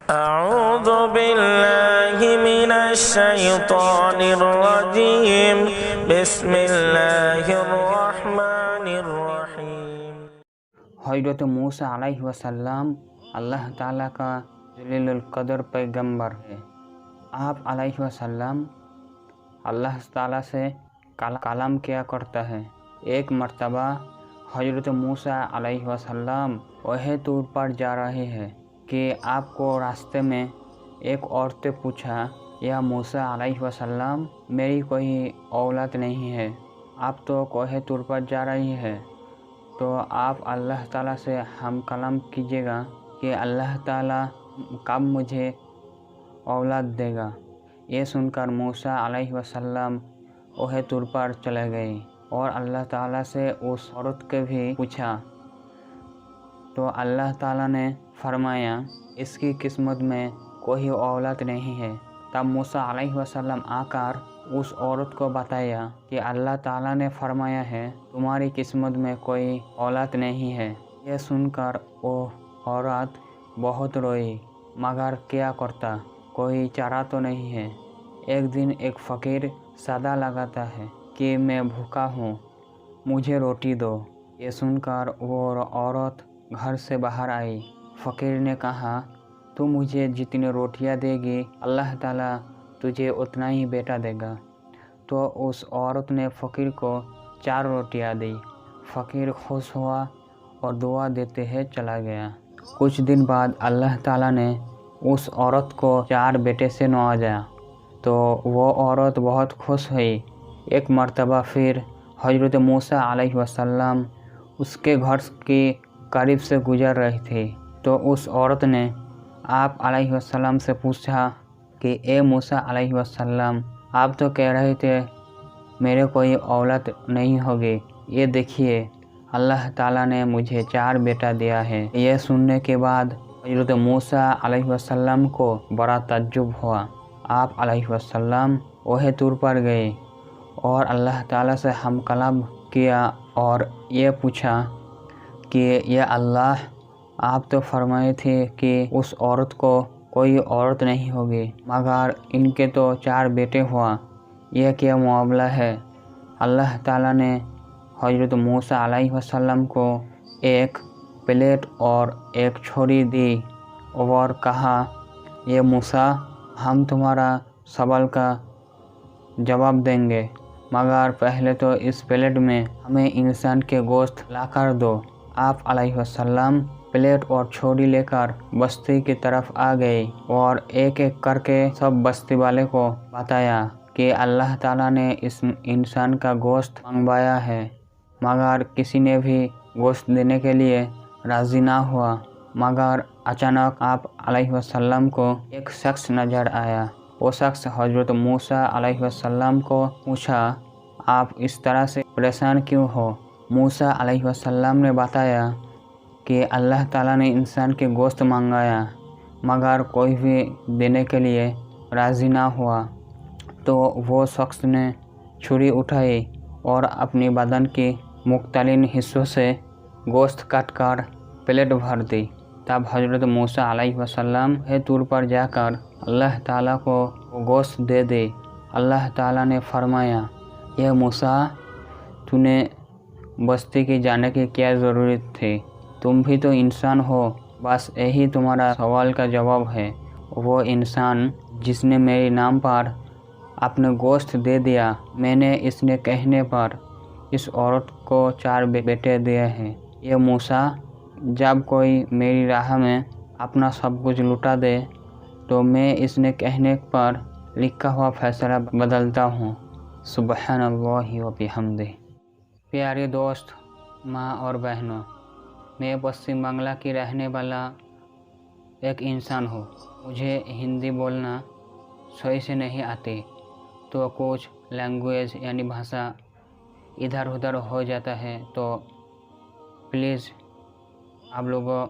أعوذ بالله من الشيطان الرجيم بسم الله الرحمن الرحيم। हज़रत मूसा अलैहिस्सलाम अल्लाह ताला का जलीलुल कदर पैगंबर है। आप अलैहिस्सलाम अल्लाह ताला से कलाम किया करता है। एक मर्तबा हज़रत मूसा अलैहिस्सलाम वह टूर पर जा रहे हैं कि आपको रास्ते में एक औरत पूछा, या मूसा अलैहिस्सलाम मेरी कोई औलाद नहीं है, आप तो कोहे टूर पर जा रही है, तो आप अल्लाह ताला से हम कलाम कीजिएगा कि अल्लाह ताला कब मुझे औलाद देगा। ये सुनकर मूसा अलैहिस्सलाम वह टूर पर चले गए और अल्लाह ताला से उस औरत के भी पूछा, तो अल्लाह ताला ने फरमाया इसकी किस्मत में कोई औलाद नहीं है। तब मूसा अलैहिस्सलाम आकर उस औरत को बताया कि अल्लाह ताला ने फरमाया है तुम्हारी किस्मत में कोई औलाद नहीं है। यह सुनकर वो औरत बहुत रोई, मगर क्या करता, कोई चारा तो नहीं है। एक दिन एक फ़कीर सदा लगाता है कि मैं भूखा हूँ, मुझे रोटी दो। ये सुनकर वो औरत घर से बाहर आई। फ़कीर ने कहा, तू मुझे जितनी रोटियां देगी अल्लाह ताला तुझे उतना ही बेटा देगा। तो उस औरत ने फ़कीर को 4 रोटियां दी। फ़कीर खुश हुआ और दुआ देते हुए चला गया। कुछ दिन बाद अल्लाह ताला ने उस औरत को 4 बेटे से नवाजा, तो वो औरत बहुत खुश हुई। एक मर्तबा फिर हज़रत मूसा अलैहिस्सलाम उसके घर के करीब से गुजर रही थी, तो उस औरत ने आप अलैहिस्सलाम से पूछा कि ए मूसा अलैहिस्सलाम, आप तो कह रहे थे मेरे कोई औलाद नहीं होगी, ये देखिए अल्लाह ताला ने मुझे 4 बेटा दिया है। यह सुनने के बाद हज़रत मूसा अलैहिस्सलाम को बड़ा ताज्जुब हुआ। आप अलैहिस्सलाम वह टूर पर गए और अल्लाह ताला से हम कलाम किया और ये पूछा कि या अल्लाह, आप तो फरमाए थे कि उस औरत को कोई औरत नहीं होगी, मगर इनके तो 4 बेटे हुआ, यह क्या मामला है। अल्लाह ताला ने हज़रत मूसा अलैहिस्सलाम को एक प्लेट और एक छुरी दी और कहा, ये मूसा, हम तुम्हारा सवाल का जवाब देंगे, मगर पहले तो इस प्लेट में हमें इंसान के गोश्त लाकर दो। आप अलैहिस्सलाम प्लेट और छुरी लेकर बस्ती की तरफ आ गए और एक एक करके सब बस्ती वाले को बताया कि अल्लाह ताला ने इस इंसान का गोश्त मंगवाया है, मगर किसी ने भी गोश्त देने के लिए राज़ी ना हुआ। मगर अचानक आप अलैहिस्सलाम को एक शख्स नज़र आया। वो शख्स हज़रत मूसा अलैहिस्सलाम को पूछा, आप इस तरह से परेशान क्यों हो। मूसा अलैहिस्सलाम ने बताया कि अल्लाह ताला ने इंसान के गोश्त मंगाया, मगर कोई भी देने के लिए राज़ी ना हुआ। तो वो शख्स ने छुरी उठाई और अपनी बदन के मुख्तलिफ हिस्सों से गोश्त काटकर प्लेट भर दी। तब हज़रत मूसा अलैहिस्सलाम है टूर पर जाकर अल्लाह ताला को गोश्त दे दे। अल्लाह ताला ने फरमाया, यह मूसा, तूने बस्ती के जाने की क्या ज़रूरत थी, तुम भी तो इंसान हो, बस यही तुम्हारा सवाल का जवाब है। वो इंसान जिसने मेरे नाम पर अपने गोश्त दे दिया, मैंने इसने कहने पर इस औरत को 4 बेटे दिए हैं। ये मूसा, जब कोई मेरी राह में अपना सब कुछ लुटा दे, तो मैं इसने कहने पर लिखा हुआ फैसला बदलता हूँ। सुब्हानल्लाहि व बिहम्दिही। प्यारे दोस्त, माँ और बहनों, मैं पश्चिम बांग्ला की रहने वाला एक इंसान हूँ। मुझे हिंदी बोलना सही से नहीं आती, तो कुछ लैंग्वेज यानी भाषा इधर उधर हो जाता है, तो प्लीज़ आप लोगों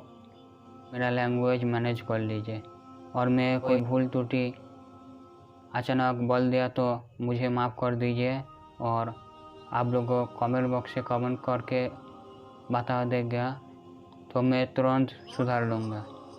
मेरा लैंग्वेज मैनेज कर लीजिए। और मैं कोई भूल त्रुटि अचानक बोल दिया तो मुझे माफ़ कर दीजिए, और आप लोगों कमेंट बॉक्स से कमेंट करके बता देगा तो मैं तुरंत सुधार लूँगा।